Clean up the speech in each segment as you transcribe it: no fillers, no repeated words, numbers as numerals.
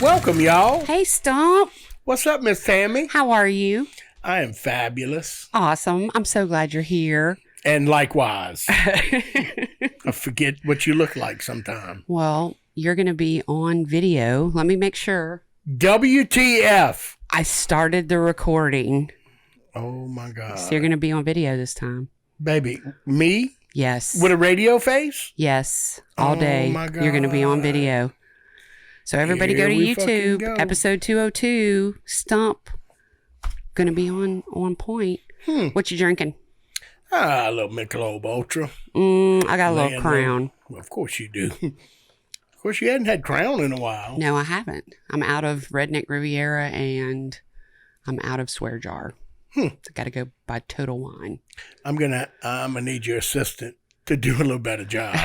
Welcome, y'all. Hey, Stump. What's up, Miss Tammy? How are you? I am fabulous. Awesome. I'm so glad you're here. And likewise. I forget what you look like sometime. Well, you're going to be on video. Let me make sure. WTF. I started the recording. Oh, my God. So you're going to be on video this time. Baby, me? Yes. With a radio face? Yes. All day. Oh, my God. You're going to be on video. So everybody go to YouTube. Go. Episode 202. Stump. Going to be on point. What you drinking? A little Michelob Ultra. I got a little Crown. Well, of course you do. Of course, you hadn't had Crown in a while. No, I haven't. I'm out of Redneck Riviera and I'm out of Swear Jar. I got to go buy Total Wine. I'm gonna need your assistant to do a little better job.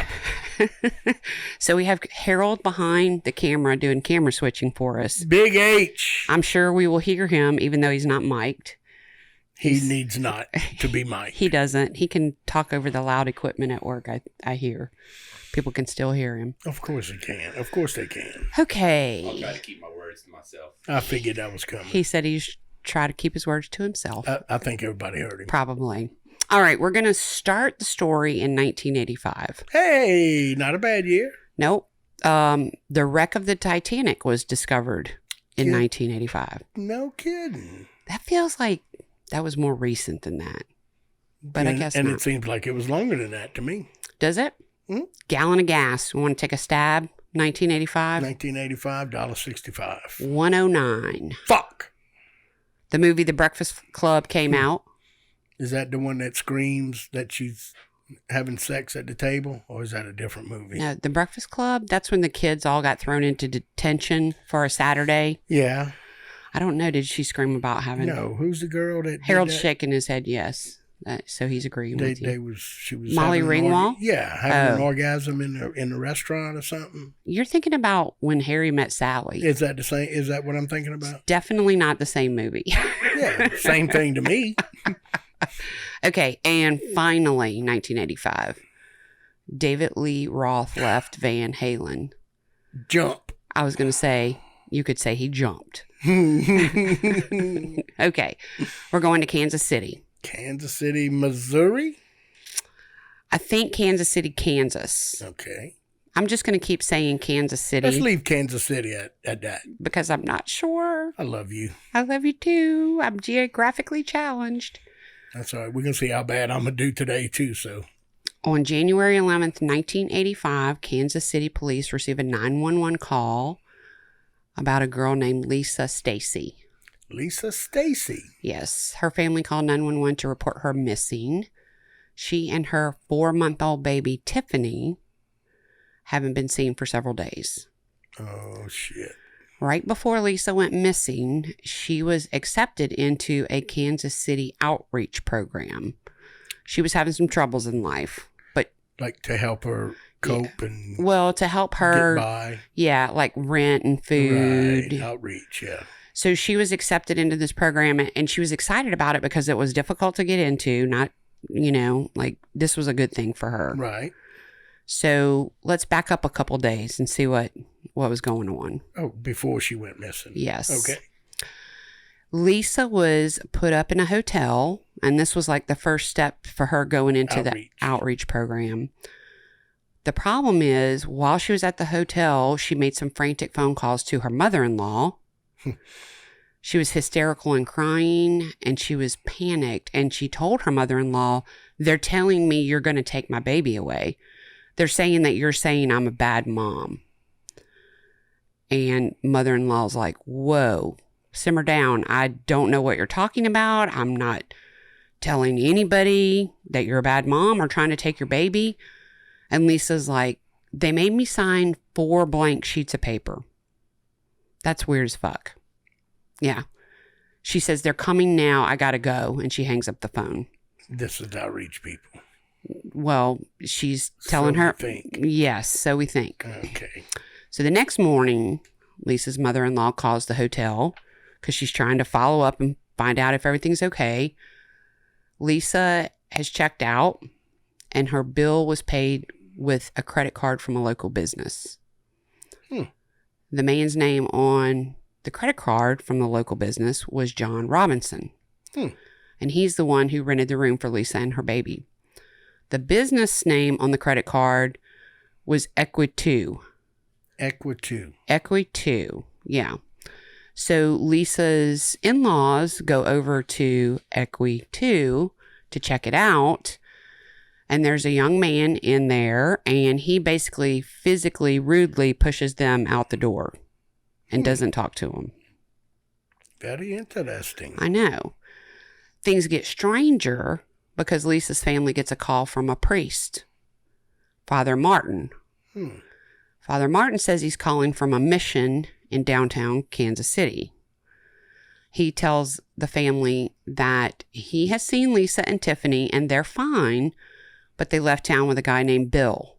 So we have Harold behind the camera doing camera switching for us. Big H. I'm sure we will hear him even though he's not mic'd. He needs not to be mic'd. He doesn't. He can talk over the loud equipment at work, I hear. People can still hear him. Of course he can. Of course they can. Okay. I'll try to keep my words to myself. I figured that was coming. He said he's try to keep his words to himself. I think everybody heard him. Probably. All right, we're going to start the story in 1985. Hey, not a bad year. Nope. The wreck of the Titanic was discovered in 1985. No kidding. That feels like that was more recent than that. But I guess and not. it seems like it was longer than that to me. Does it? Gallon of gas. You want to take a stab? 1985? 1985, $1.65. 109. Fuck. The movie The Breakfast Club came out. Is that the one that screams that she's having sex at the table? Or is that a different movie? No, The Breakfast Club, that's when the kids all got thrown into detention for a Saturday. Yeah. I don't know. Did she scream about having... No. Who's the girl that... Harold's shaking his head yes. So he's agreeing with you. She was Molly Ringwald? Having an orgasm in the restaurant or something. You're thinking about When Harry Met Sally. Is that the same? Is that what I'm thinking about? Definitely not the same movie. Yeah, same thing to me. Okay, and finally, 1985, David Lee Roth left Van Halen. Jump. I was going to say, you could say he jumped. Okay, we're going to Kansas City. Kansas City, Missouri? I think Kansas City, Kansas. Okay. I'm just going to keep saying Kansas City. Let's leave Kansas City at that. Because I'm not sure. I love you. I love you too. I'm geographically challenged. That's all right. We're going to see how bad I'm going to do today too, so. On January 11th, 1985, Kansas City police receive a 911 call about a girl named Lisa Stacy. Lisa Stacy. Yes. Her family called 911 to report her missing. She and her 4-month-old baby, Tiffany, haven't been seen for several days. Oh, shit. Right before Lisa went missing, she was accepted into a Kansas City outreach program. She was having some troubles in life, but... Like to help her cope and... Well, to help her... Get by. Yeah, like rent and food. Right. Outreach, yeah. So she was accepted into this program, and she was excited about it because it was difficult to get into. Not, like this was a good thing for her. Right. So let's back up a couple days and see what was going on. Oh, before she went missing. Yes. Okay. Lisa was put up in a hotel, and this was like the first step for her going into the outreach program. The problem is, while she was at the hotel, she made some frantic phone calls to her mother-in-law. She was hysterical and crying, and she was panicked, and she told her mother-in-law, "They're telling me you're going to take my baby away. They're saying that you're saying I'm a bad mom." And mother-in-law's like, "Whoa, simmer down. I don't know what you're talking about. I'm not telling anybody that you're a bad mom or trying to take your baby." And Lisa's like, "They made me sign 4 blank sheets of paper. That's weird as fuck." Yeah. She says, "They're coming now. I got to go." And she hangs up the phone. This is outreach people. Well, she's telling her. Think. Yes, so we think. Okay. So the next morning, Lisa's mother-in-law calls the hotel because she's trying to follow up and find out if everything's okay. Lisa has checked out, and her bill was paid with a credit card from a local business. The man's name on the credit card from the local business was John Robinson. And he's the one who rented the room for Lisa and her baby. The business name on the credit card was Equi2. Equi2, yeah. So Lisa's in-laws go over to Equi2 to check it out. And there's a young man in there, and he basically physically, rudely pushes them out the door and doesn't talk to them. Very interesting. I know. Things get stranger because Lisa's family gets a call from a priest, Father Martin. Father Martin says he's calling from a mission in downtown Kansas City. He tells the family that he has seen Lisa and Tiffany and they're fine, but they left town with a guy named Bill.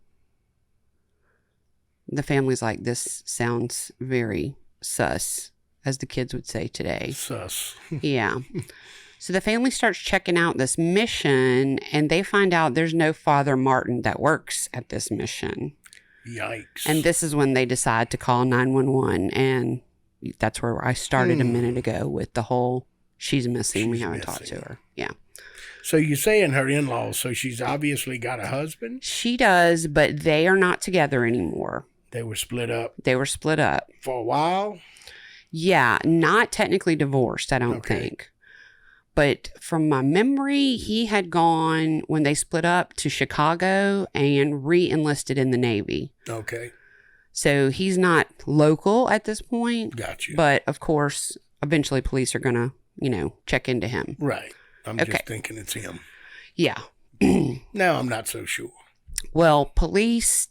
The family's like, this sounds very sus, as the kids would say today. Sus. Yeah. So the family starts checking out this mission, and they find out there's no Father Martin that works at this mission. Yikes. And this is when they decide to call 911, and that's where I started a minute ago with the whole she's missing. We haven't talked to her. Yeah. So you're saying her in-laws, so she's obviously got a husband? She does, but they are not together anymore. They were split up? They were split up. For a while? Yeah, not technically divorced, I don't think. But from my memory, he had gone, when they split up, to Chicago and re-enlisted in the Navy. Okay. So he's not local at this point. Got you. But, of course, eventually police are going to, check into him. Right. I'm just thinking it's him. Yeah. Now I'm not so sure. Well, police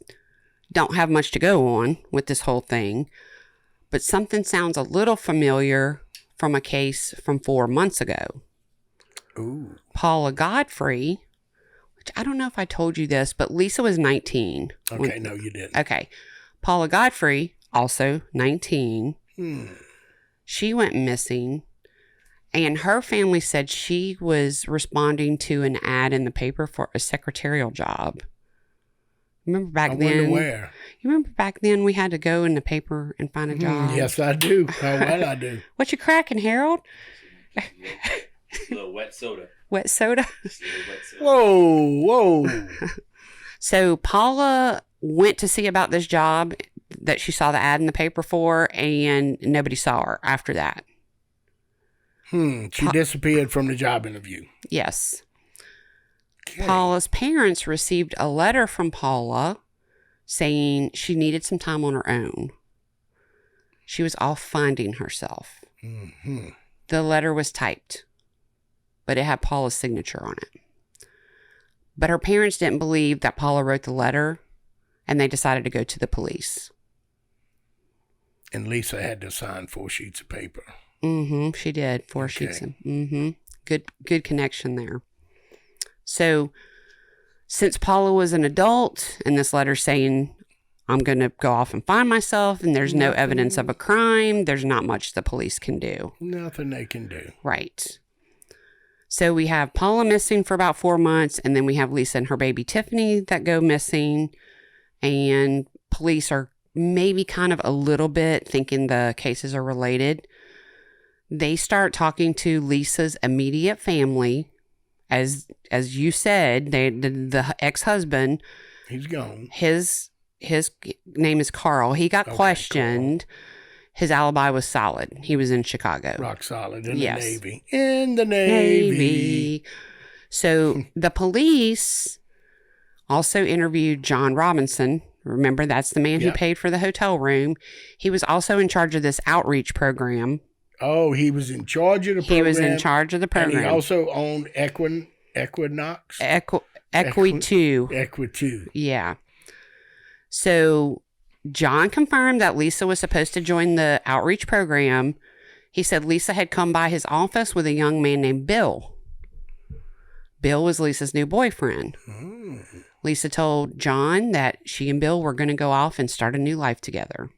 don't have much to go on with this whole thing, but something sounds a little familiar from a case from 4 months ago. Ooh. Paula Godfrey, which I don't know if I told you this, but Lisa was 19. Okay, no, you didn't. Okay. Paula Godfrey, also 19. She went missing, and her family said she was responding to an ad in the paper for a secretarial job. Remember back then? I wonder where. You remember back then we had to go in the paper and find a job? Yes, I do. How well I do. What you cracking, Harold? A little wet soda. Wet soda? Whoa. So Paula went to see about this job that she saw the ad in the paper for, and nobody saw her after that. She disappeared from the job interview. Yes. Okay. Paula's parents received a letter from Paula saying she needed some time on her own. She was off finding herself. The letter was typed, but it had Paula's signature on it. But her parents didn't believe that Paula wrote the letter, and they decided to go to the police. And Lisa had to sign 4 sheets of paper. She did. 4 sheets. Good connection there. So, since Paula was an adult, and this letter saying, I'm going to go off and find myself, and there's no evidence of a crime, there's not much the police can do. Nothing they can do. Right. So, we have Paula missing for about 4 months, and then we have Lisa and her baby Tiffany that go missing, and police are maybe kind of a little bit thinking the cases are related. They start talking to Lisa's immediate family. As you said, the ex-husband, he's gone. His name is Carl. He got questioned. Carl. His alibi was solid. He was in Chicago. Rock solid in the Navy. In the Navy. So the police also interviewed John Robinson. Remember, that's the man who paid for the hotel room. He was also in charge of this outreach program. Oh, he was in charge of the program. He was in charge of the program. And he also owned Equinox? Equi2. Equi2. Yeah. So John confirmed that Lisa was supposed to join the outreach program. He said Lisa had come by his office with a young man named Bill. Bill was Lisa's new boyfriend. Lisa told John that she and Bill were going to go off and start a new life together.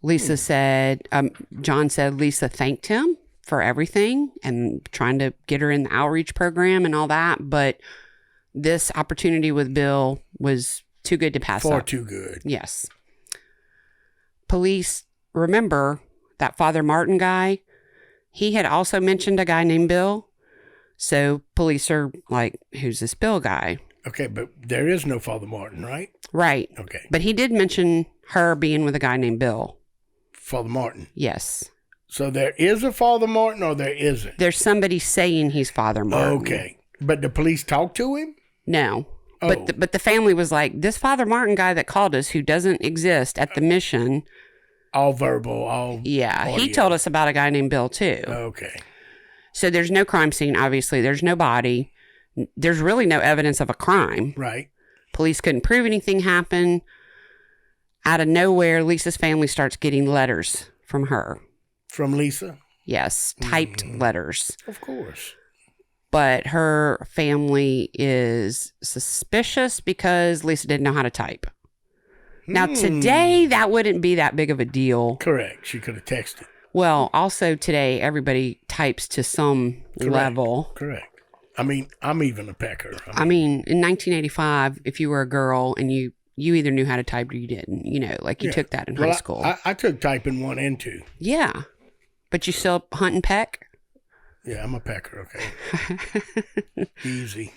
Lisa said, John said Lisa thanked him for everything and trying to get her in the outreach program and all that. But this opportunity with Bill was too good to pass up. Far too good. Yes. police remember that Father Martin guy. He had also mentioned a guy named Bill. So police are like, who's this Bill guy? Okay, but there is no Father Martin, right? Right. Okay. But he did mention her being with a guy named Bill. Father Martin. Yes. So there is a Father Martin or there isn't? There's somebody saying he's Father Martin. Okay. But the police talked to him? No. Oh. But the family was like, this Father Martin guy that called us, who doesn't exist at the mission. All verbal, all Yeah. audio. He told us about a guy named Bill, too. Okay. So there's no crime scene, obviously. There's no body. There's really no evidence of a crime. Right. Police couldn't prove anything happened. Out of nowhere, Lisa's family starts getting letters from her. From Lisa? Yes, typed letters. Of course. But her family is suspicious because Lisa didn't know how to type. Now, today, that wouldn't be that big of a deal. Correct. She could have texted. Well, also today, everybody types to some level. Correct. I mean, I'm even a pecker. I mean, in 1985, if you were a girl and you either knew how to type or you didn't, like you took that in high school. I took typing 1 and 2. Yeah. But you still hunt and peck? Yeah, I'm a pecker, okay. Easy.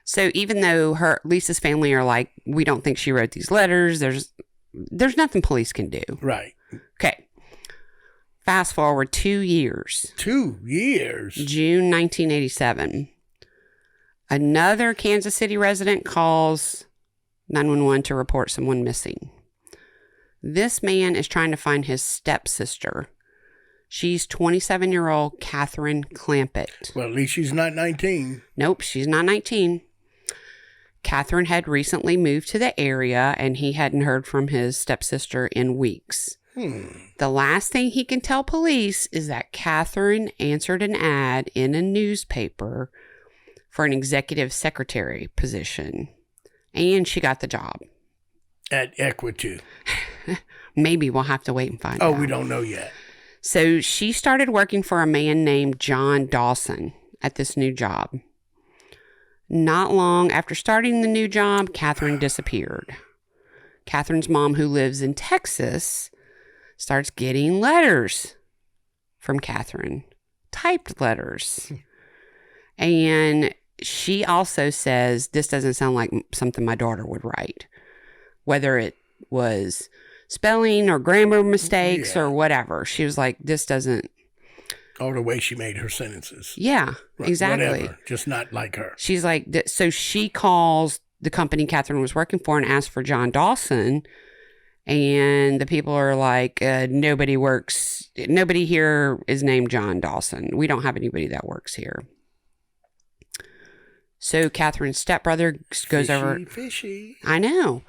So even though Lisa's family are like, we don't think she wrote these letters, there's nothing police can do. Right. Okay. Fast forward 2 years. 2 years? June 1987. Another Kansas City resident calls 911 to report someone missing. This man is trying to find his stepsister. She's 27-year-old Catherine Clampett. Well, at least she's not 19. Nope, she's not 19. Catherine had recently moved to the area, and he hadn't heard from his stepsister in weeks. The last thing he can tell police is that Catherine answered an ad in a newspaper for an executive secretary position, and she got the job. At Equity. Maybe we'll have to wait and find out. Oh, we don't know yet. So she started working for a man named John Dawson at this new job. Not long after starting the new job, Catherine disappeared. Catherine's mom, who lives in Texas, starts getting letters from Catherine, typed letters. And she also says, this doesn't sound like something my daughter would write. Whether it was spelling or grammar mistakes or whatever. She was like, this doesn't. Or the way she made her sentences. Yeah, right, exactly. Whatever, just not like her. She's like, so she calls the company Catherine was working for and asks for John Dawson. And the people are like, nobody here is named John Dawson. We don't have anybody that works here. So Catherine's stepbrother goes over. Fishy. I know.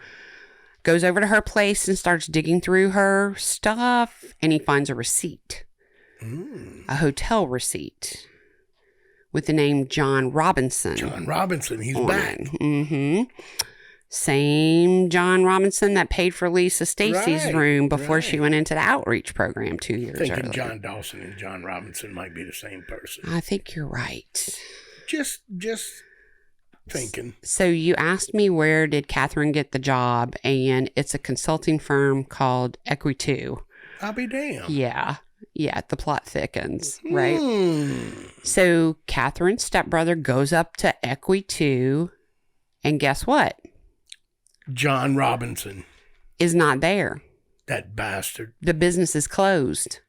Goes over to her place and starts digging through her stuff. And he finds a receipt. A hotel receipt. With the name John Robinson. John Robinson. He's back. Mm-hmm. Same John Robinson that paid for Lisa Stacy's room before she went into the outreach program 2 years earlier. Thinking John Dawson and John Robinson might be the same person. I think you're right. Just thinking. So you asked me where did Catherine get the job, and it's a consulting firm called Equi2. I'll be damned. Yeah. Yeah, the plot thickens, right? So Catherine's stepbrother goes up to Equi2, and guess what? John Robinson is not there. That bastard. The business is closed.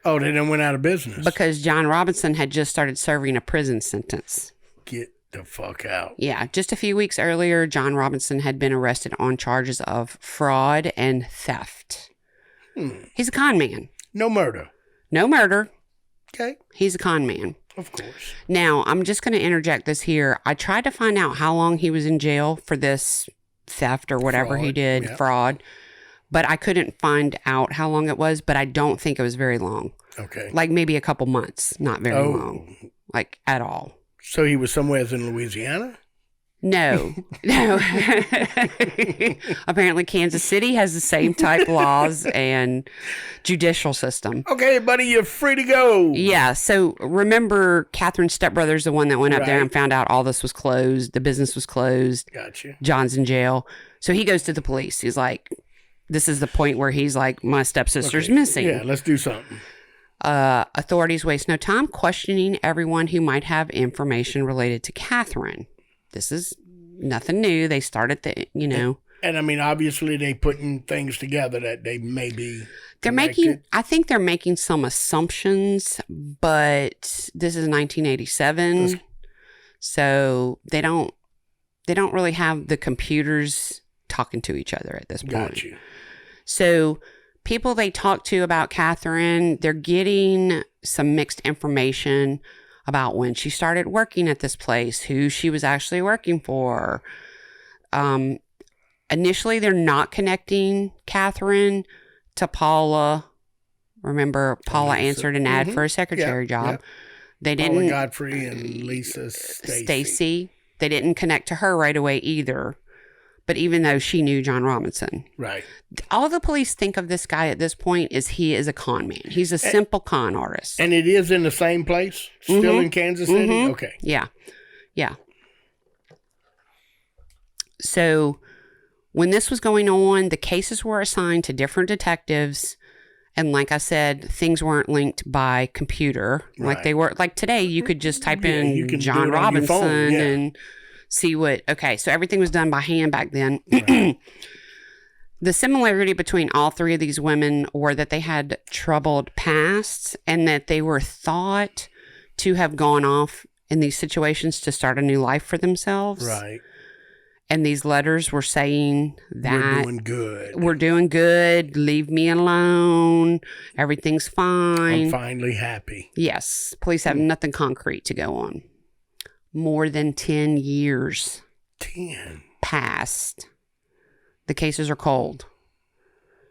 Oh, they done went out of business. Because John Robinson had just started serving a prison sentence. Get the fuck out. Yeah, just a few weeks earlier, John Robinson had been arrested on charges of fraud and theft. He's a con man. No murder. No murder. Okay. He's a con man. Of course. Now, I'm just going to interject this here. I tried to find out how long he was in jail for this theft or whatever he did, fraud, but I couldn't find out how long it was, but I don't think it was very long. Okay. Like maybe a couple months, not very long, like at all. So he was somewhere in Louisiana? No. Apparently Kansas City has the same type laws and judicial system. Okay, buddy, you're free to go. Yeah. So remember, Catherine's stepbrother's the one that went up there and found out all this was closed. The business was closed. Gotcha. John's in jail. So he goes to the police. He's like, this is the point where he's like, my stepsister's missing. Yeah, let's do something. Authorities waste no time questioning everyone who might have information related to Catherine. This is nothing new. They started And I mean, obviously, they putting things together that they may be. I think they're making some assumptions, but this is 1987, so they don't really have the computers talking to each other at this point. Got you. So people they talk to about Catherine, they're getting some mixed information about when she started working at this place, who she was actually working for. Initially, they're not connecting Catherine to Paula. Remember, Paula answered an ad for a secretary job. Yeah. They didn't. Paula Godfrey and Lisa Stacy. They didn't connect to her right away either. But even though she knew John Robinson. Right. All the police think of this guy at this point is he is a con man. He's a simple con artist. And it is in the same place? Still in Kansas City? Okay. Yeah. Yeah. So when this was going on, the cases were assigned to different detectives. And like I said, things weren't linked by computer. Right. Like they were, like today, you could just type in can John do it on your phone, Robinson and see so everything was done by hand back then. Right. The similarity between all three of these women were that they had troubled pasts and that they were thought to have gone off in these situations to start a new life for themselves. Right. And these letters were saying that we're doing good. Leave me alone. Everything's fine. I'm finally happy. Yes. Police have nothing concrete to go on. More than 10 years 10 passed. The cases are cold.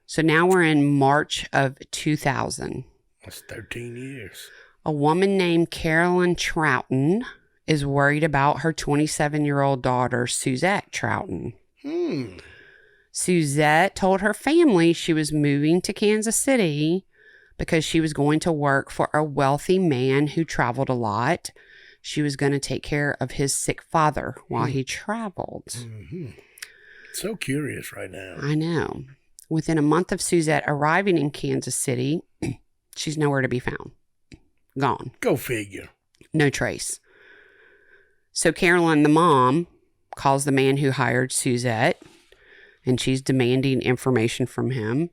So now we're in March of 2000. That's 13 years. A woman named Carolyn Troughton is worried about her 27-year-old daughter, Suzette Troughton. Suzette told her family she was moving to Kansas City because she was going to work for a wealthy man who traveled a lot. She was going to take care of his sick father while he traveled. Mm-hmm. So curious right now. I know. Within a month of Suzette arriving in Kansas City, she's nowhere to be found. Gone. Go figure. No trace. So Carolyn, the mom, calls the man who hired Suzette, and she's demanding information from him.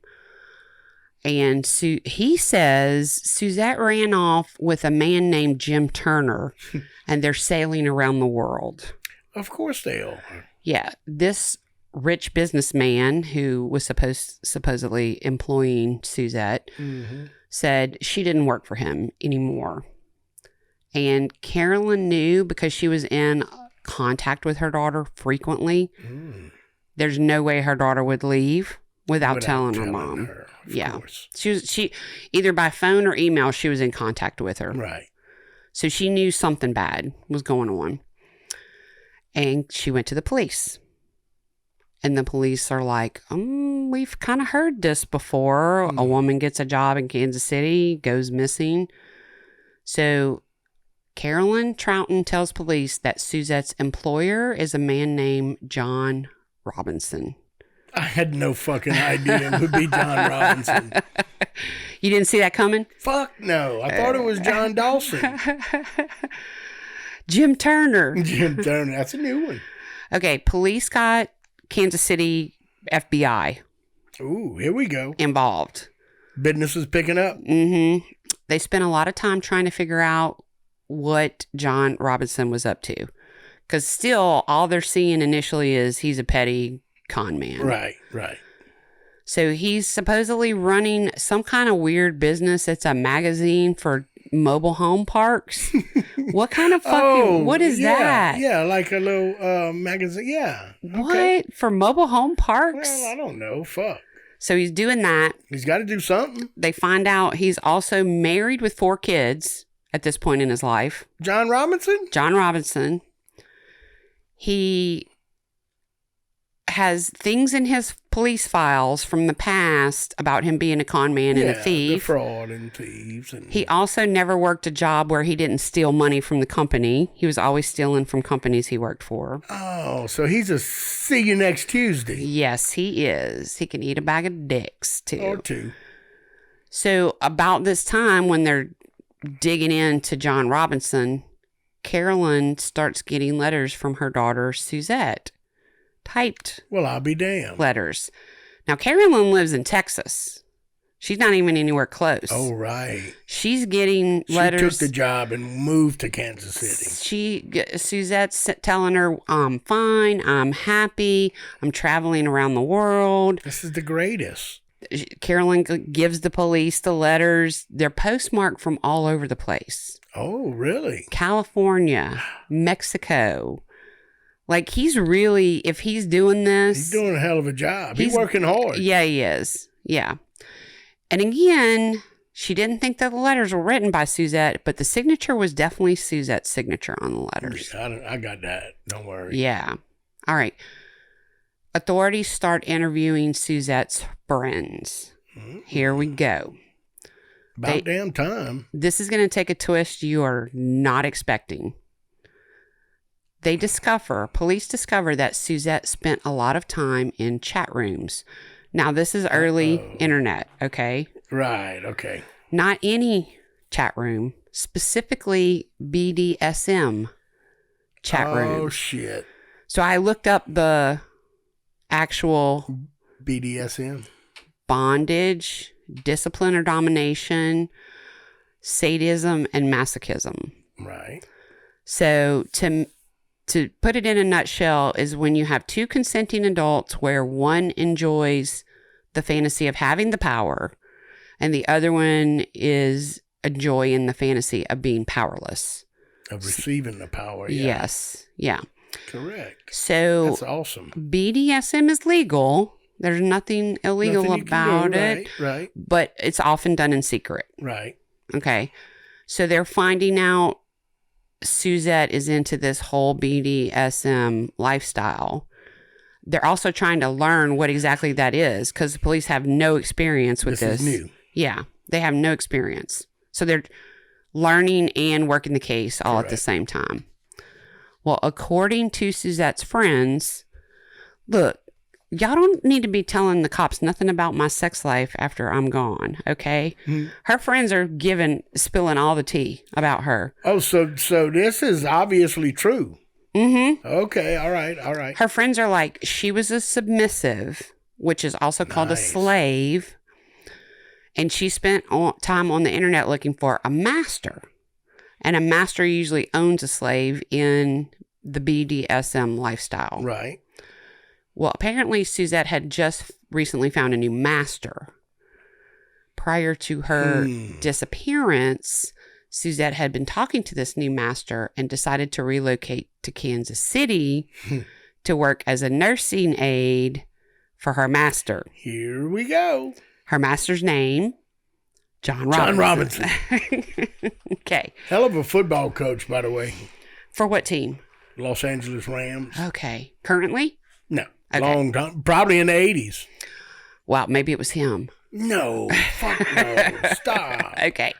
And he says Suzette ran off with a man named Jim Turner, and they're sailing around the world. Of course they are. Yeah, this rich businessman who was supposedly employing Suzette said she didn't work for him anymore. And Carolyn knew because she was in contact with her daughter frequently. There's no way her daughter would leave without telling her mom. Of course. She either by phone or email, she was in contact with her. Right. So she knew something bad was going on. And she went to the police. And the police are like, we've kind of heard this before. A woman gets a job in Kansas City, goes missing. So Carolyn Troughton tells police that Suzette's employer is a man named John Robinson. I had no fucking idea it would be John Robinson. You didn't see that coming? Fuck no. I thought it was John Dawson. Jim Turner. Jim Turner. That's a new one. Okay, police got Kansas City FBI. Ooh, here we go. Involved. Business is picking up. They spent a lot of time trying to figure out what John Robinson was up to. Because still, all they're seeing initially is he's a petty con man. Right, right. So he's supposedly running some kind of weird business. It's a magazine for mobile home parks. What kind of fucking, what is that? Yeah, like a little magazine. Yeah. What? Okay. For mobile home parks? Well, I don't know. Fuck. So he's doing that. He's got to do something. They find out he's also married with 4 kids at this point in his life. John Robinson? John Robinson. He has things in his police files from the past about him being a con man and a thief. The fraud and thieves. And he also never worked a job where he didn't steal money from the company. He was always stealing from companies he worked for. Oh, so he's a see you next Tuesday. Yes, he is. He can eat a bag of dicks, too. Or two. So about this time when they're digging into John Robinson, Carolyn starts getting letters from her daughter, Suzette. Typed. Well, I'll be damned. Letters. Now, Carolyn lives in Texas. She's not even anywhere close. Oh, right. She's getting letters. She took the job and moved to Kansas City. Suzette's telling her, I'm fine, I'm happy, I'm traveling around the world. This is the greatest. Carolyn gives the police the letters. They're postmarked from all over the place. Oh, really? California, Mexico. Like, he's really, if he's doing this... He's doing a hell of a job. He's working hard. Yeah, he is. Yeah. And again, she didn't think that the letters were written by Suzette, but the signature was definitely Suzette's signature on the letters. I got that. Don't worry. Yeah. All right. Authorities start interviewing Suzette's friends. Mm-hmm. Here we go. About damn time. This is going to take a twist you are not expecting. Police discover that Suzette spent a lot of time in chat rooms. Now, this is early internet, okay? Right, okay. Not any chat room, specifically BDSM chat room. Oh, shit. So I looked up the actual BDSM. Bondage, discipline or domination, sadism, and masochism. Right. So to put it in a nutshell is when you have two consenting adults where one enjoys the fantasy of having the power and the other one is enjoying the fantasy of being powerless. Of receiving the power, yeah. Yes. Yeah. Correct. So that's awesome. BDSM is legal. There's nothing illegal about it. Right. But it's often done in secret. Right. Okay. So they're finding out Suzette is into this whole BDSM lifestyle. They're also trying to learn what exactly that is because the police have no experience with this. This is new. Yeah, they have no experience. So they're learning and working the case all at the same time. Well, according to Suzette's friends, look, y'all don't need to be telling the cops nothing about my sex life after I'm gone, okay? Mm-hmm. Her friends are spilling all the tea about her. Oh, so this is obviously true. Mm-hmm. Okay, all right. Her friends are like, she was a submissive, which is also called a slave, and she spent time on the internet looking for a master. And a master usually owns a slave in the BDSM lifestyle. Right. Well, apparently Suzette had just recently found a new master. Prior to her disappearance, Suzette had been talking to this new master and decided to relocate to Kansas City to work as a nursing aide for her master. Here we go. Her master's name, John Robinson. Okay. Hell of a football coach, by the way. For what team? Los Angeles Rams. Okay. Currently? No. Okay. Long time. Probably in the 80s. Well, maybe it was him. No. Fuck no. Stop. Okay.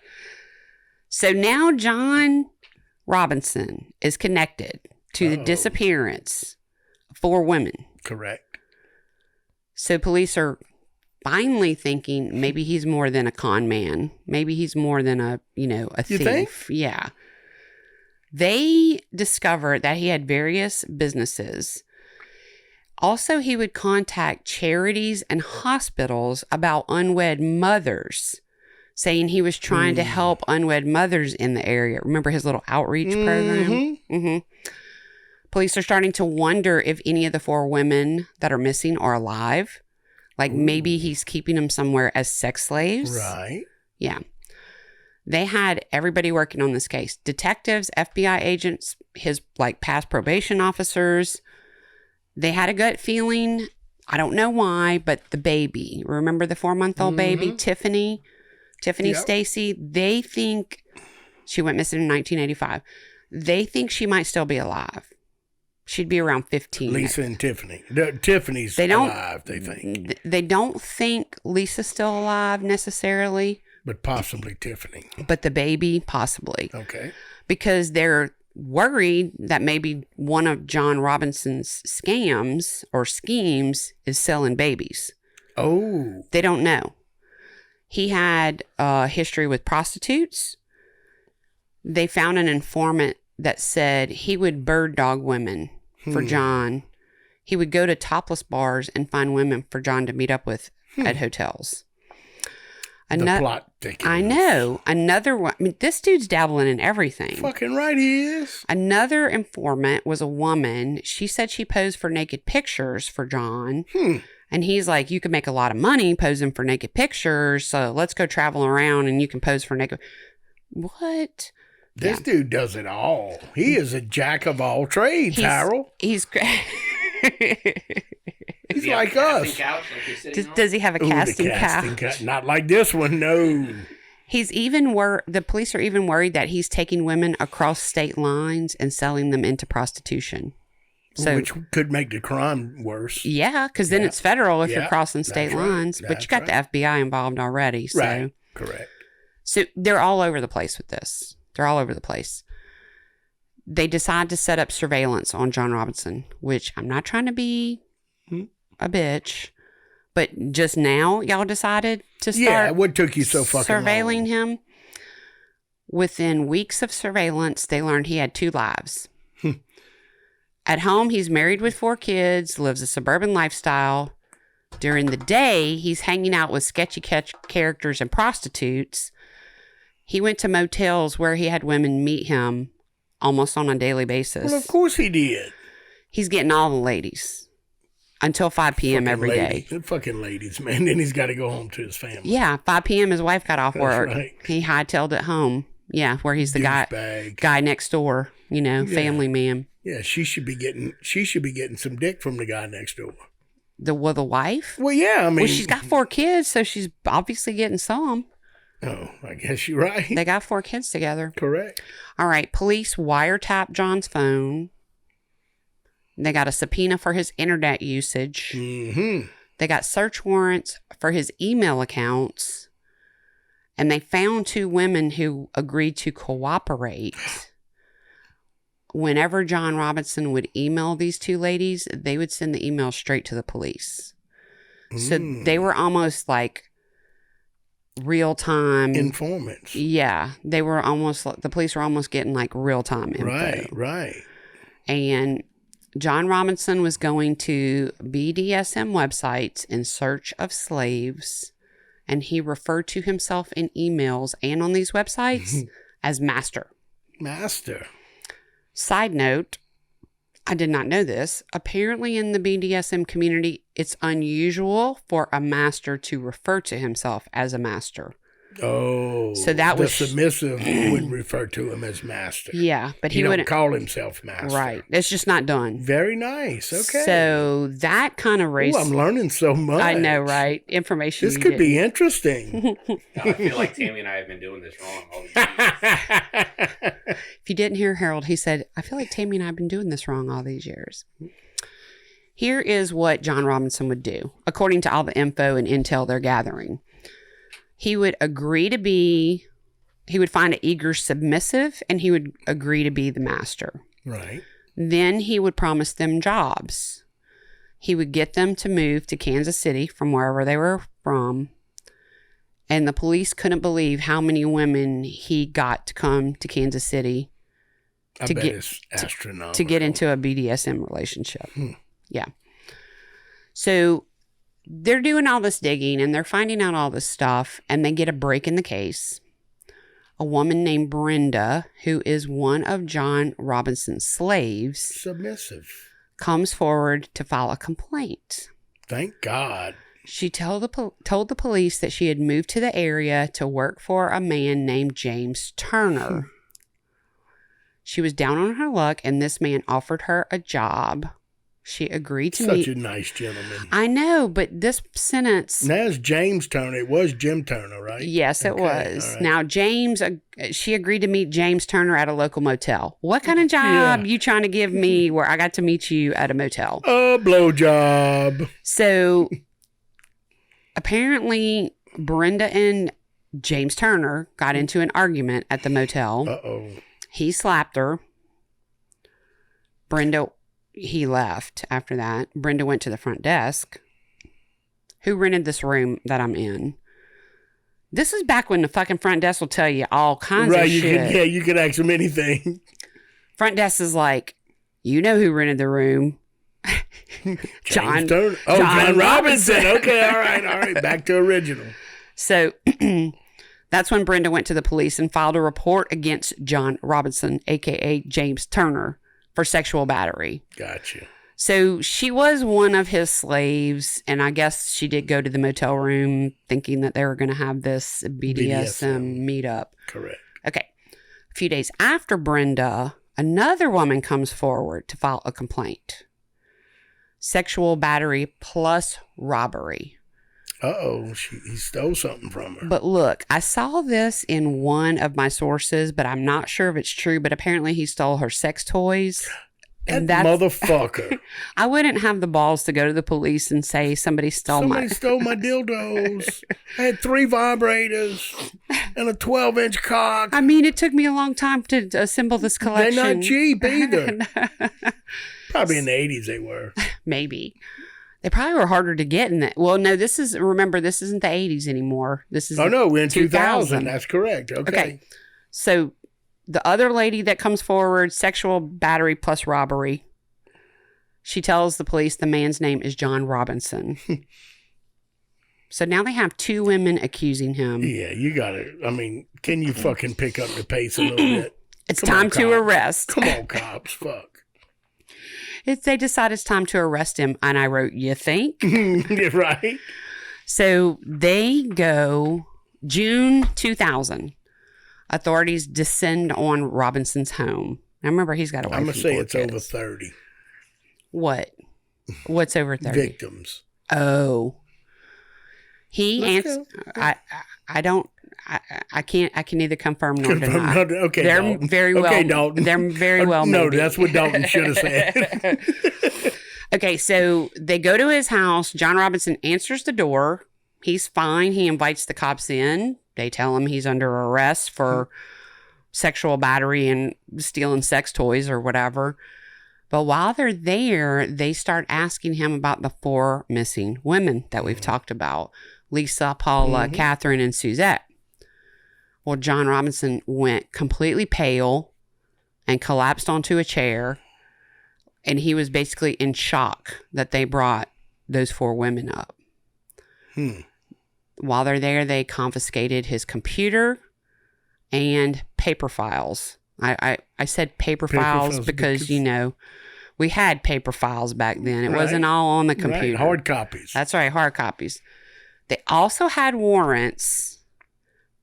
So now John Robinson is connected to the disappearance of 4 women. Correct. So police are finally thinking maybe he's more than a con man. Maybe he's more than a thief. You think? Yeah. They discovered that he had various businesses. Also, he would contact charities and hospitals about unwed mothers, saying he was trying to help unwed mothers in the area. Remember his little outreach program? Mm-hmm. Police are starting to wonder if any of the 4 women that are missing are alive. Like maybe he's keeping them somewhere as sex slaves. Right. Yeah. They had everybody working on this case. Detectives, FBI agents, his past probation officers. They had a gut feeling. I don't know why, but the baby, remember the 4-month-old baby, Tiffany Stacy, they think she went missing in 1985. They think she might still be alive. She'd be around 15. Lisa and Tiffany. Tiffany's alive, they think. They don't think Lisa's still alive necessarily. But possibly Tiffany. But the baby, possibly. Okay. Because they're worried that maybe one of John Robinson's scams or schemes is selling babies. Oh. They don't know. He had a history with prostitutes. They found an informant that said he would bird dog women for John. He would go to topless bars and find women for John to meet up with at hotels. The plot thickens. I know. Another one. I mean, this dude's dabbling in everything. Fucking right he is. Another informant was a woman. She said she posed for naked pictures for John. And he's like, you can make a lot of money posing for naked pictures. So let's go travel around and you can pose for naked. What? This dude does it all. He is a jack of all trades, Harold. He's great. He's like us. Does he have a casting couch? Not like this one, no. He's even the police are even worried that he's taking women across state lines and selling them into prostitution. So, which could make the crime worse. Yeah, because then it's federal if you're crossing state lines. But you got the FBI involved already. So. Right, correct. So they're all over the place with this. They're all over the place. They decide to set up surveillance on John Robinson, which I'm not trying to be a bitch, but just now y'all decided to start. Yeah, what took you so fucking surveilling long? him? Within weeks of surveillance, they learned he had 2 lives. At home, he's married with 4 kids, lives a suburban lifestyle. During the day, he's hanging out with sketchy characters and prostitutes. He went to motels where he had women meet him almost on a daily basis. Well, of course he did. He's getting all the ladies until 5 p.m. every day. Fucking ladies, man. Then he's got to go home to his family. Yeah, 5 p.m. his wife got off work. Right. He hightailed it home. Yeah, where he's the guy next door, family man. Yeah, she should be getting some dick from the guy next door. The wife? Well, yeah, I mean. Well, she's got 4 kids, so she's obviously getting some. Oh, I guess you're right. They got 4 kids together. Correct. All right, police wiretapped John's phone. They got a subpoena for his internet usage. Mm-hmm. They got search warrants for his email accounts. And they found 2 women who agreed to cooperate. Whenever John Robinson would email these 2 ladies, they would send the email straight to the police. So they were almost like real-time informants. Yeah, they were almost, the police were almost getting like real-time info. Right. And John Robinson was going to BDSM websites in search of slaves, and he referred to himself in emails and on these websites as master. Master. Side note, I did not know this. Apparently in the BDSM community, it's unusual for a master to refer to himself as a master. Oh, so that the was submissive would refer to him as master. Yeah, but he wouldn't call himself master. Right. It's just not done. Very nice. Okay. So that kind of race. Oh, I'm learning so much. I know, right? Information. This could be interesting. I feel like Tammy and I have been doing this wrong all these years. If you didn't hear Harold, he said, I feel like Tammy and I have been doing this wrong all these years. Here is what John Robinson would do, according to all the info and intel they're gathering. He would he would find an eager submissive, and he would agree to be the master. Right. Then he would promise them jobs. He would get them to move to Kansas City from wherever they were from. And the police couldn't believe how many women he got to come to Kansas City I bet it's astronomical. to get into a BDSM relationship. Yeah. So they're doing all this digging and they're finding out all this stuff, and they get a break in the case. A woman named Brenda, who is one of John Robinson's slaves, submissive, comes forward to file a complaint. Thank God. She told the police that she had moved to the area to work for a man named James Turner. She was down on her luck, and this man offered her a job She agreed to meet. Such a nice gentleman. I know, but this sentence. Now it's James Turner. It was Jim Turner, right? Yes, it was. Right. Now, James, she agreed to meet James Turner at a local motel. What kind of job you trying to give me where I got to meet you at a motel? A blowjob. So, apparently, Brenda and James Turner got into an argument at the motel. Uh-oh. He slapped her. He left after that. Brenda went to the front desk. Who rented this room that I'm in? This is back when the fucking front desk will tell you all kinds of shit. You could ask them anything. Front desk is like, you know who rented the room? John Turner. Oh, John Robinson. Okay, all right. Back to original. So that's when Brenda went to the police and filed a report against John Robinson, a.k.a. James Turner, for sexual battery. Gotcha. So she was one of his slaves, and I guess she did go to the motel room thinking that they were going to have this BDSM meetup. Correct. Okay. A few days after Brenda, another woman comes forward to file a complaint. Sexual battery plus robbery. Uh-oh, he stole something from her. But look, I saw this in one of my sources, but I'm not sure if it's true, but apparently he stole her sex toys. And that motherfucker. I wouldn't have the balls to go to the police and say somebody stole my dildos. I had 3 vibrators and a 12-inch cock. I mean, it took me a long time to assemble this collection. They're not cheap either. Probably in the 80s they were. Maybe. They probably were harder to get in that. Well, no, this isn't the 80s anymore. This is we're in 2000. That's correct. Okay. So the other lady that comes forward, sexual battery plus robbery. She tells the police the man's name is John Robinson. So now they have 2 women accusing him. Yeah, you got it. I mean, can you fucking pick up the pace a little bit? It's time to arrest. Come on, cops. Fuck. They decide it's time to arrest him. And I wrote, you think? Right. So they go June 2000. Authorities descend on Robinson's home. Now remember, he's got a wife. I'm going to say it's kids. over 30. What? What's over 30? Victims. Oh. He answered. I don't. I can't. I can neither confirm nor deny. Okay, they're Dalton. very well. Okay, Dalton. They're very well. No, maybe. that's what Dalton should have said. Okay, so they go to his house. John Robinson answers the door. He's fine. He invites the cops in. They tell him he's under arrest for sexual battery and stealing sex toys or whatever. But while they're there, they start asking him about the 4 missing women that we've talked about. Lisa, Paula, Catherine, and Suzette. Well, John Robinson went completely pale and collapsed onto a chair. And he was basically in shock that they brought those 4 women up. While they're there, they confiscated his computer and paper files. I said paper files because, you know, we had paper files back then. It wasn't all on the computer. Right. Hard copies. That's right, hard copies. They also had warrants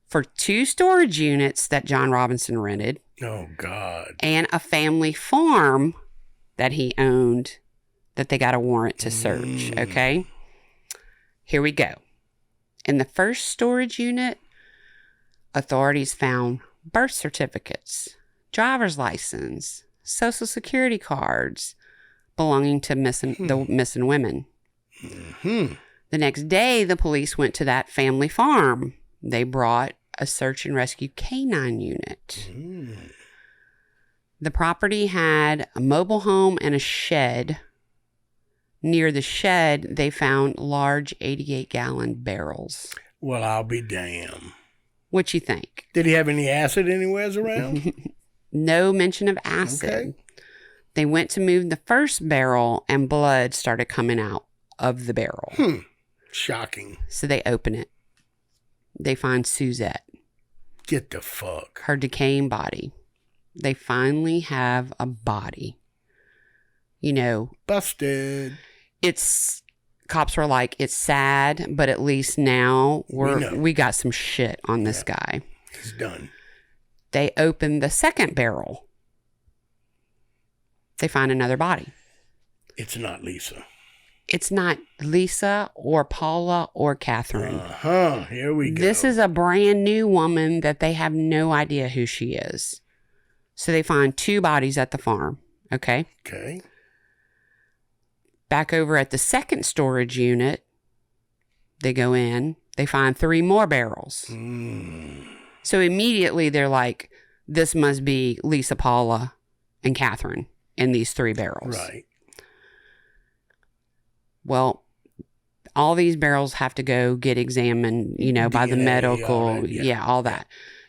for 2 storage units that John Robinson rented. Oh, God. And a family farm that he owned that they got a warrant to search. Okay? Here we go. In the first storage unit, authorities found birth certificates, driver's license, social security cards belonging to the missing women. The next day, the police went to that family farm. They brought a search and rescue canine unit. The property had a mobile home and a shed. Near the shed, they found large 88-gallon barrels. Well, I'll be damned. What you think? Did he have any acid anywhere around? No mention of acid. Okay. They went to move the first barrel, and blood started coming out of the barrel. Shocking. So they open it. They find Suzette. Get the fuck. Her decaying body. They finally have a body. You know. Busted. Cops were like, it's sad, but at least now we got some shit on this guy. It's done. They open the second barrel. They find another body. It's not Lisa. It's not Lisa or Paula or Catherine. Here we go. This is a brand new woman that they have no idea who she is. So they find 2 bodies at the farm. Okay. Okay. Back over at the second storage unit, they go in. They find 3 more barrels. So immediately they're like, this must be Lisa, Paula, and Catherine in these 3 barrels. Right. Well, all these barrels have to go get examined, by the DNA, medical. all that, All that.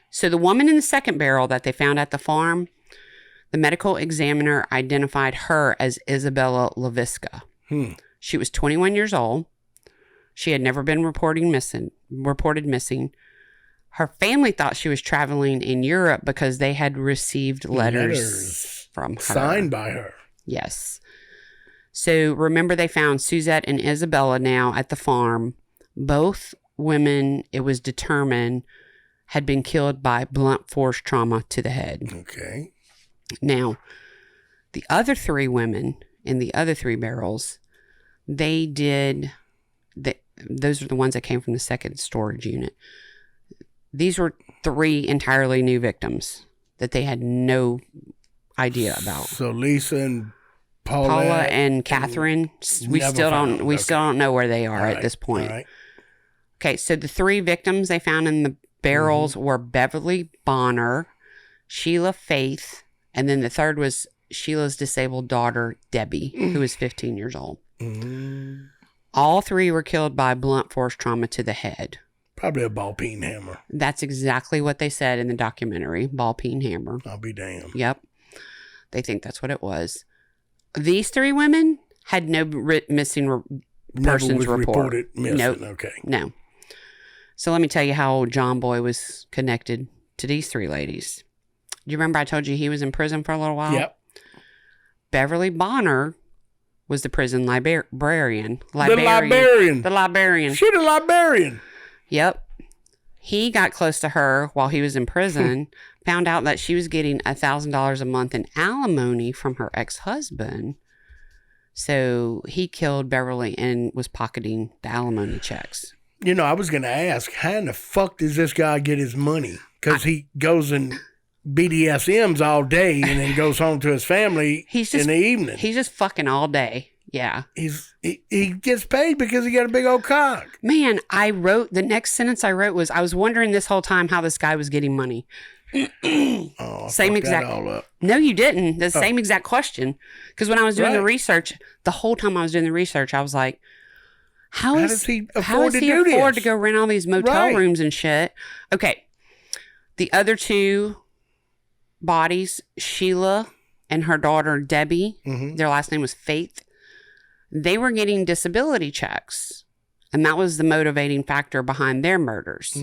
So the woman in the second barrel that they found at the farm, the medical examiner identified her as Isabella LaVisca. She was 21 years old. She had never been reported missing. Her family thought she was traveling in Europe because they had received letters from her. Signed by her. Yes. So remember, they found Suzette and Isabella now at the farm. Both women, it was determined, had been killed by blunt force trauma to the head. Okay. Now, the other 3 women in the other 3 barrels, those are the ones that came from the second storage unit. These were 3 entirely new victims that they had no idea about. So Lisa and Paula and Catherine, we still don't know where they are at this point. Right. Okay, so the 3 victims they found in the barrels were Beverly Bonner, Sheila Faith, and then the third was Sheila's disabled daughter, Debbie, who was 15 years old. All 3 were killed by blunt force trauma to the head. Probably a ball peen hammer. That's exactly what they said in the documentary, ball peen hammer. I'll be damned. Yep. They think that's what it was. These 3 women had no missing persons report. Reported missing. Nope. Okay. No. So let me tell you how old John Boy was connected to these 3 ladies. You remember I told you he was in prison for a little while? Yep. Beverly Bonner was the prison librarian. The librarian. The librarian. She the librarian. Yep. He got close to her while he was in prison, found out that she was getting $1,000 a month in alimony from her ex-husband. So he killed Beverly and was pocketing the alimony checks. I was going to ask, how in the fuck does this guy get his money? Because he goes and BDSMs all day and then goes home to his family in the evening. He's just fucking all day. Yeah. He gets paid because he got a big old cock. Man, the next sentence I wrote was, I was wondering this whole time how this guy was getting money. Same exact. That all up. No, you didn't. The same exact question. Because when I was doing the research, the whole time I was doing the research, I was like, how does he afford to go rent all these motel rooms and shit? Okay. The other 2 bodies, Sheila and her daughter, Debbie, their last name was Faith. They were getting disability checks. And that was the motivating factor behind their murders.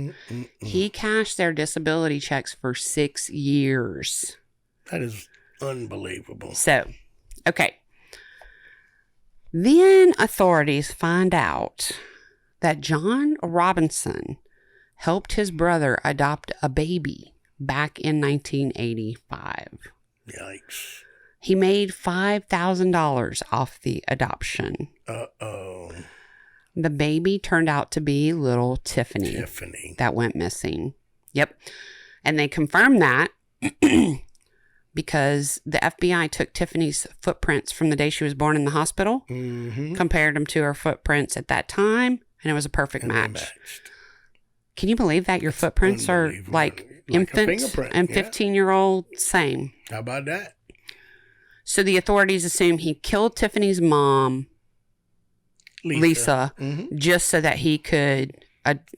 He cashed their disability checks for 6 years. That is unbelievable. So, okay. Then authorities find out that John Robinson helped his brother adopt a baby back in 1985. Yikes. He made $5,000 off the adoption. Uh-oh. The baby turned out to be little Tiffany. That went missing. Yep. And they confirmed that because the FBI took Tiffany's footprints from the day she was born in the hospital, compared them to her footprints at that time, and it was a perfect match. Can you believe that your footprints are like infant and 15-year-old? Same. How about that? So the authorities assume he killed Tiffany's mom, Lisa, just so that he could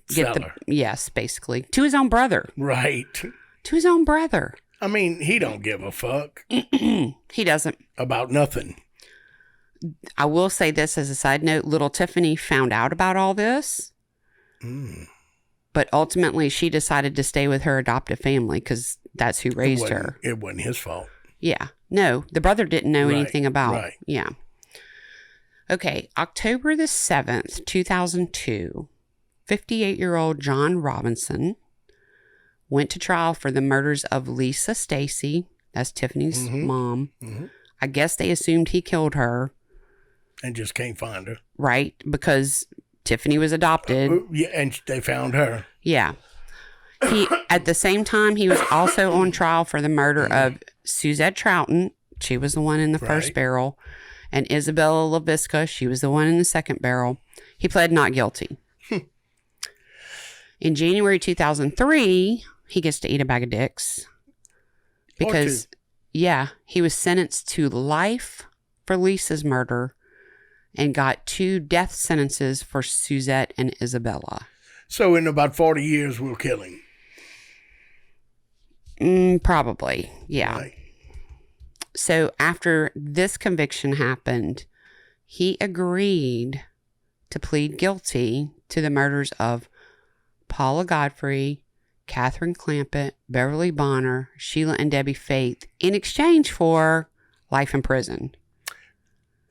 get yes, basically, to his own brother. Right. To his own brother. I mean, he don't give a fuck. He doesn't. About nothing. I will say this as a side note. Little Tiffany found out about all this. But ultimately, she decided to stay with her adoptive family because that's who raised her. It wasn't his fault. Yeah. No, the brother didn't know anything about. Right. Yeah. Okay. October the 7th, 2002, 58-year-old John Robinson went to trial for the murders of Lisa Stacy. That's Tiffany's mom. I guess they assumed he killed her. And just can't find her. Right, because Tiffany was adopted. Yeah, and they found her. Yeah. At the same time, he was also on trial for the murder of Suzette Troughton. She was the one in the first barrel. And Isabella LaVisca. She was the one in the second barrel. He pled not guilty. In January 2003, he gets to eat a bag of dicks. Because, he was sentenced to life for Lisa's murder and got 2 death sentences for Suzette and Isabella. So in about 40 years, we'll kill him. Probably, yeah. Right. So after this conviction happened, he agreed to plead guilty to the murders of Paula Godfrey, Catherine Clampett, Beverly Bonner, Sheila and Debbie Faith in exchange for life in prison.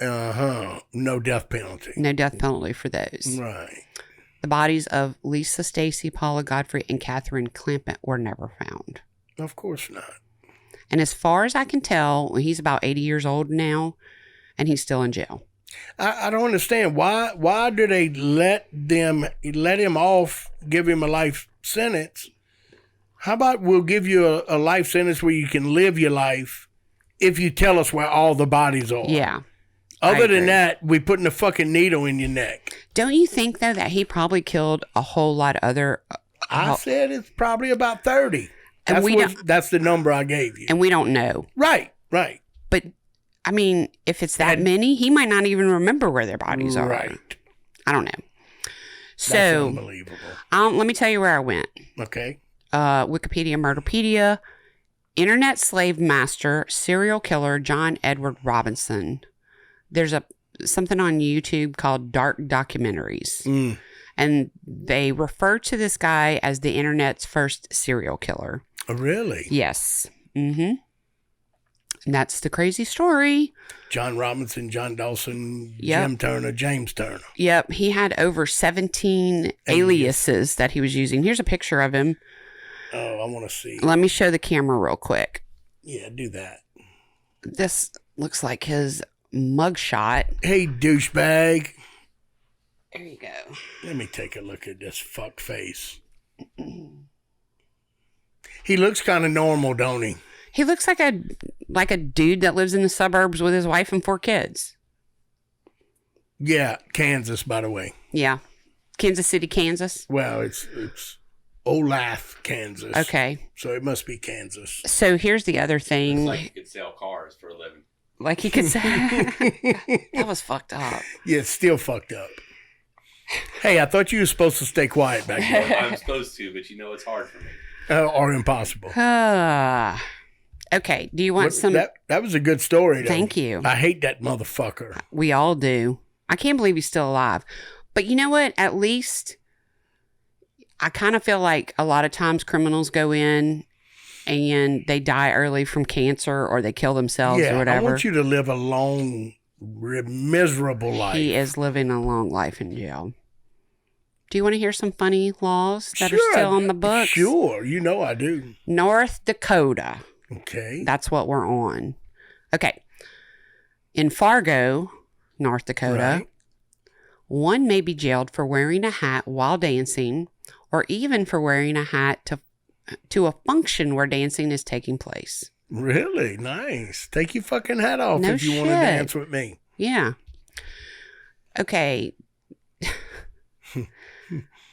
No death penalty. No death penalty for those. Right. The bodies of Lisa Stacy, Paula Godfrey, and Catherine Clampett were never found. Of course not. And as far as I can tell, he's about 80 years old now, and he's still in jail. I don't understand. Why do they let him off, give him a life sentence? How about we'll give you a life sentence where you can live your life if you tell us where all the bodies are? Yeah. Other than that, we putting a fucking needle in your neck. Don't you think, though, that he probably killed a whole lot of other... I said it's probably about 30. That's the number I gave you. And we don't know. Right. But, I mean, if it's that many, he might not even remember where their bodies are. Right. I don't know. So, that's unbelievable. Let me tell you where I went. Okay. Wikipedia, Murderpedia, Internet slave master, serial killer John Edward Robinson. There's something on YouTube called Dark Documentaries. And they refer to this guy as the internet's first serial killer. Oh, really? Yes. And that's the crazy story. John Robinson, John Dawson, Jim Turner, James Turner. Yep. He had over 17 aliases that he was using. Here's a picture of him. Oh, I want to see. Let me show the camera real quick. Yeah, do that. This looks like his mugshot. Hey, douchebag. There you go. Let me take a look at this fuck face. He looks kind of normal, don't he? He looks like a dude that lives in the suburbs with his wife and 4 kids. Yeah, Kansas, by the way. Yeah. Kansas City, Kansas. Well, it's Olathe, Kansas. Okay. So it must be Kansas. So here's the other thing. It's like he could sell cars for a living. Like he could say. That was fucked up. Yeah, it's still fucked up. Hey, I thought you were supposed to stay quiet back there. I'm supposed to, but you know it's hard for me. Or impossible. Okay, do you want some... That was a good story, though. Thank you. I hate that motherfucker. We all do. I can't believe he's still alive. But you know what? At least I kind of feel like a lot of times criminals go in and they die early from cancer or they kill themselves or whatever. I want you to live a long, miserable life. He is living a long life in jail. Do you want to hear some funny laws that are still on the books? Sure, you know I do. North Dakota. Okay. That's what we're on. Okay. In Fargo, North Dakota, one may be jailed for wearing a hat while dancing or even for wearing a hat to a function where dancing is taking place. Really? Nice. Take your fucking hat off if you want to dance with me. Yeah. Okay.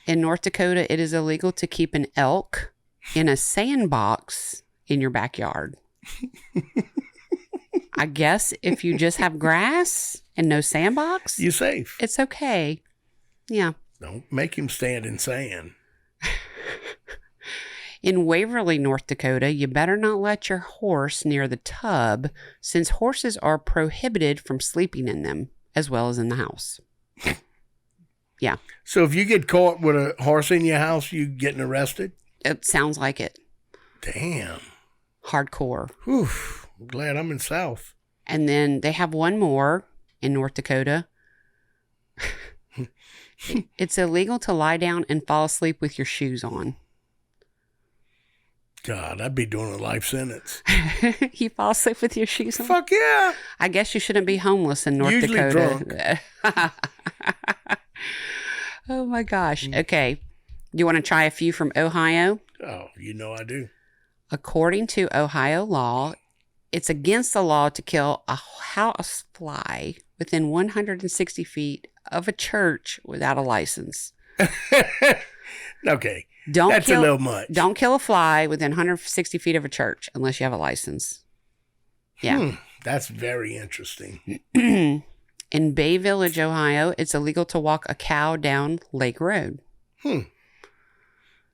In North Dakota, it is illegal to keep an elk in a sandbox in your backyard. I guess if you just have grass and no sandbox, you're safe. It's okay. Yeah. Don't make him stand in sand. In Waverly, North Dakota, you better not let your horse near the tub since horses are prohibited from sleeping in them as well as in the house. Yeah. So if you get caught with a horse in your house, you getting arrested? It sounds like it. Damn. Hardcore. Whew. I'm glad I'm in South. And then they have one more in North Dakota. It's illegal to lie down and fall asleep with your shoes on. God, I'd be doing a life sentence. You fall asleep with your shoes on? Fuck yeah. I guess you shouldn't be homeless in North Usually Dakota. drunk. Oh my gosh. Okay. You want to try a few from Ohio? Oh, you know I do. According to Ohio law, it's against the law to kill a house fly within 160 feet of a church without a license. Okay. That's a little much. Don't kill a fly within 160 feet of a church unless you have a license. Yeah. That's very interesting. In Bay Village, Ohio, it's illegal to walk a cow down Lake Road.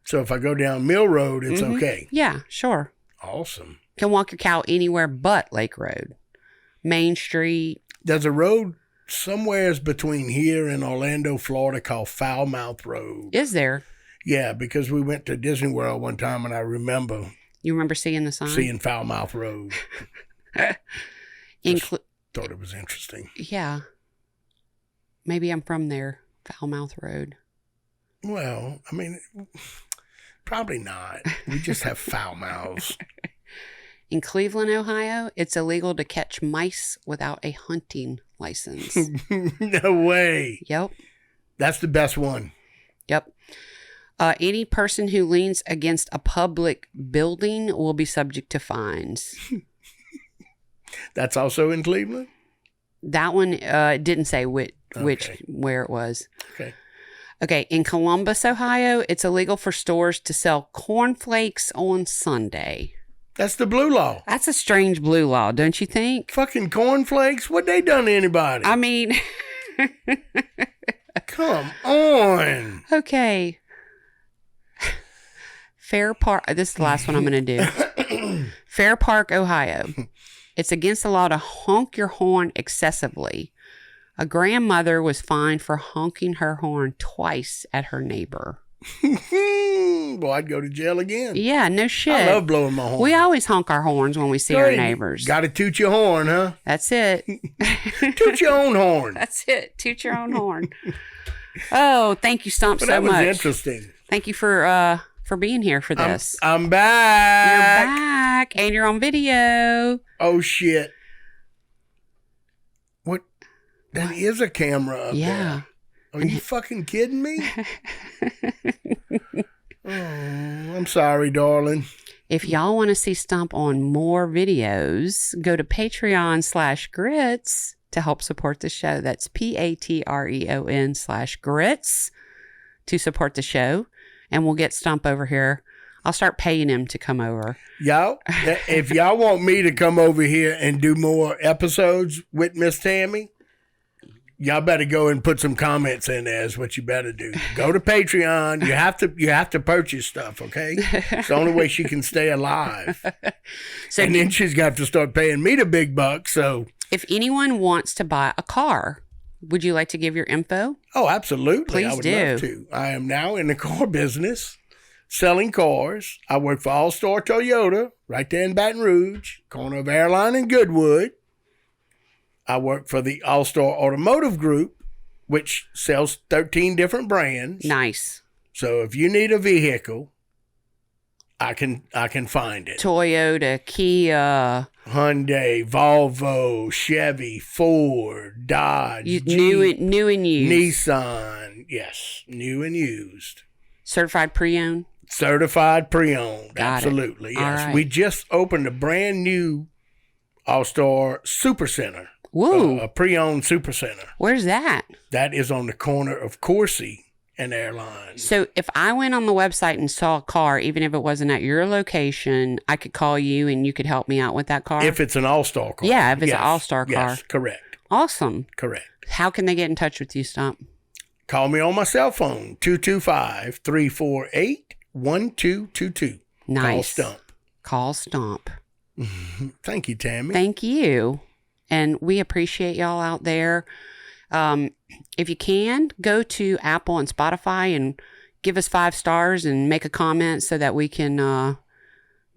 So if I go down Mill Road, it's okay. Yeah, sure. Awesome. Can walk your cow anywhere but Lake Road. Main Street. There's a road somewheres between here and Orlando, Florida called Foul Mouth Road. Is there? Yeah, because we went to Disney World one time and I remember You remember seeing the sign? seeing Foul Mouth Road. Thought it was interesting. Yeah. Maybe I'm from there. Foul Mouth Road. Well, I mean, probably not. We just have foul mouths. In Cleveland, Ohio, it's illegal to catch mice without a hunting license. No way. Yep. That's the best one. Yep. Any person who leans against a public building will be subject to fines. That's also in Cleveland? That one didn't say where it was. Okay. Okay, in Columbus, Ohio, it's illegal for stores to sell cornflakes on Sunday. That's the blue law. That's a strange blue law, don't you think? Fucking cornflakes? What they done to anybody? I mean... Come on. Okay. Fair Park. This is the last one I'm going to do. Fair Park, Ohio. It's against the law to honk your horn excessively. A grandmother was fined for honking her horn twice at her neighbor. Well, I'd go to jail again. Yeah, no shit. I love blowing my horn. We always honk our horns when we see our neighbors. Got to toot your horn, huh? That's it. Toot your own horn. That's it. Toot your own horn. Oh, thank you, Stump, so much. That was interesting. Thank you for being here for this. I'm back. You're back, and you're on video. Oh, shit. What? That is a camera up there. Are you fucking kidding me? Oh, I'm sorry, darling. If y'all want to see Stump on more videos, go to Patreon/grits to help support the show. That's Patreon/grits to support the show. And we'll get Stump over here. I'll start paying him to come over. Y'all, if y'all want me to come over here and do more episodes with Miss Tammy, y'all better go and put some comments in there is what you better do. Go to Patreon. You have to purchase stuff, okay? It's the only way she can stay alive. So and then she's got to start paying me the big bucks. So if anyone wants to buy a car, would you like to give your info? Oh, absolutely. Please I would do. love to. I am now in the car business, selling cars. I work for All Star Toyota right there in Baton Rouge, corner of Airline and Goodwood. I work for the All Star Automotive Group, which sells 13 different brands. Nice. So if you need a vehicle, I can find it. Toyota, Kia, Hyundai, Volvo, Chevy, Ford, Dodge, Jeep, new and used. Nissan. Yes, new and used. Certified pre-owned? Certified pre-owned. Got Absolutely. it. Yes. All right. We just opened a brand new All Star Super Center. Woo. A pre-owned super center. Where's that? That is on the corner of Coursey and Airline. So if I went on the website and saw a car, even if it wasn't at your location, I could call you and you could help me out with that car? If it's an all-star car. Yeah, if it's an all-star car. Yes, correct. Awesome. Correct. How can they get in touch with you, Stump? Call me on my cell phone, 225-348-1222. Nice. Call Stump. Thank you, Tammy. Thank you. And we appreciate y'all out there. If you can, go to Apple and Spotify and give us 5 stars and make a comment so that we can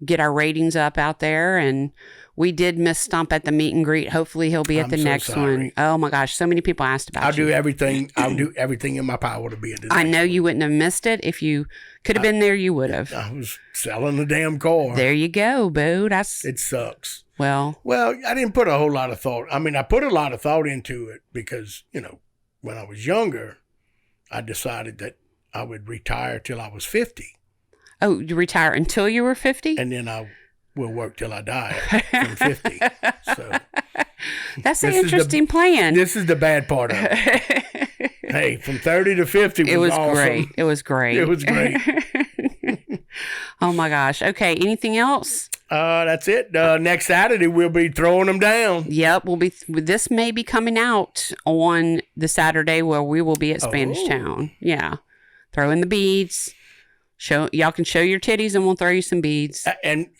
get our ratings up out there. And we did miss Stump at the meet and greet. Hopefully he'll be at the next one. Oh my gosh, so many people asked about I'll do everything in my power to be at the next I know you wouldn't have missed it. If you could have been there, you would have. I was selling the damn car. There you go, boo. It sucks. Well, I didn't put a whole lot of thought. I mean, I put a lot of thought into it because, when I was younger, I decided that I would retire till I was 50. Oh, you retire until you were 50? And then I will work till I die from 50. So that's an interesting plan. This is the bad part of it. Hey, from 30 to 50 was awesome. Great. It was great. It was great. Oh my gosh. Okay. Anything else? That's it. Next Saturday we'll be throwing them down. Yep, this may be coming out on the Saturday where we will be at Spanish Town. Yeah, throwing the beads. Y'all can show your titties and we'll throw you some beads.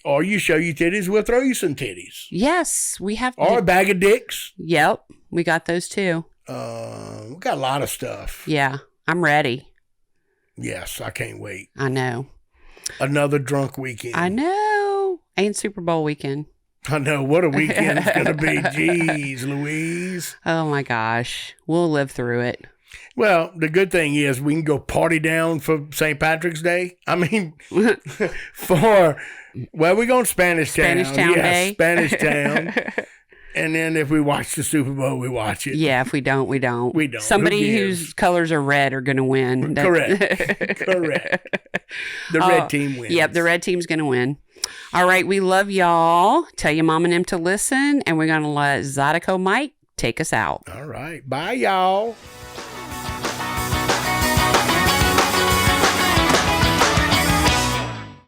Or you show your titties, we'll throw you some titties. Yes, we have. Or a bag of dicks. Yep, we got those too. We got a lot of stuff. Yeah, I'm ready. Yes, I can't wait. I know. Another drunk weekend. I know. And Super Bowl weekend. I know. What a weekend it's going to be. Jeez, Louise. Oh, my gosh. We'll live through it. Well, the good thing is we can go party down for St. Patrick's Day. I mean, we're going Spanish Town. Spanish Town Day. Spanish Town. And then if we watch the Super Bowl, we watch it. Yeah, if we don't, we don't. We don't. Somebody whose colors are red are going to win. Correct. Correct. The red team wins. Yep, the red team's going to win. All right, we love y'all. Tell your mom and them to listen, and we're going to let Zydeco Mike take us out. All right. Bye, y'all.